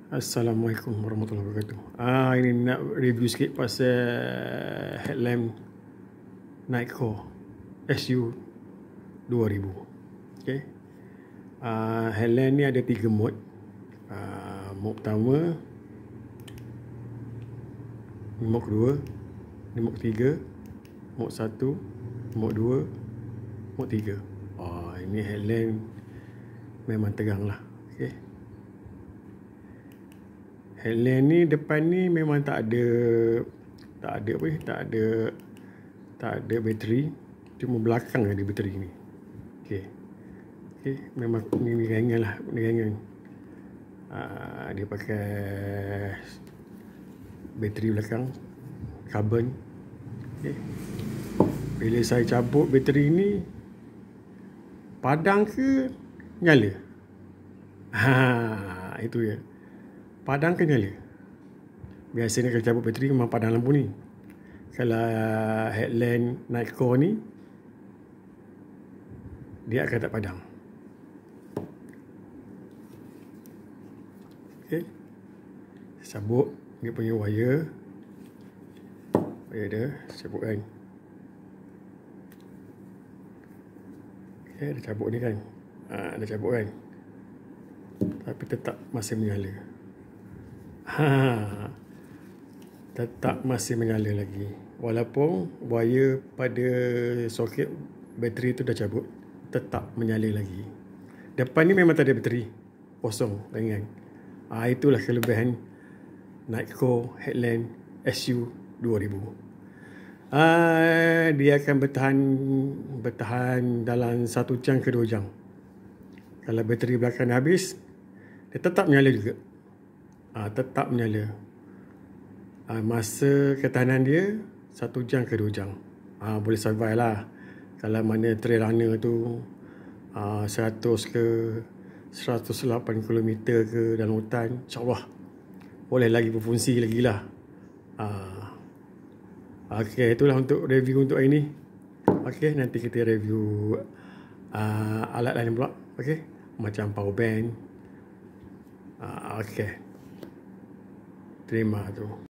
Assalamualaikum warahmatullahi wabarakatuh. Ini nak review sikit pasal headlamp Nightcore SU 2000. Okay. Headlamp ni ada 3 mode. Mode pertama, mode kedua, mode ketiga, mode 1, mode 2, mode 3. Ini headlamp memang terang lah. Okay. Headlamp ni depan ni memang tak ada bateri, cuma belakang ada bateri ni. Okey, memang ni ringan lah, ni ringan. Dia pakai bateri belakang karbon. Okey, bila saya cabut bateri ni, padang ke nyala? Itu ya. Padang ke nyala? Biasanya kalau cabut bateri memang padang lampu ni. Kalau headlamp Nightcore ni, dia akan tak padang. Okay. Sabuk dia punya wire dia cabut kan. Okay, dia cabut ni kan. Dia cabut kan. Tapi tetap masih menyala. Tetap masih menyala lagi. Walaupun wire pada soket bateri tu dah cabut, tetap menyala lagi. Depan ni memang tak ada bateri, kosong, ringan. Itulah kelebihan Nightcore headlamp SU 2000. Dia akan bertahan dalam 1 jam ke 2 jam. Kalau bateri belakang habis, dia tetap menyala juga. Tetap menyala. Masa ketahanan dia 1 jam ke 2 jam. Boleh survive lah. Kalau mana trail runner tu 100 ke 108 km ke dalam hutan, InsyaAllah boleh lagi berfungsi lagi lah. Okay, itulah untuk review untuk hari ni. Okay, nanti kita review alat lain pula. Okay, macam power bank. Okay, terima tu.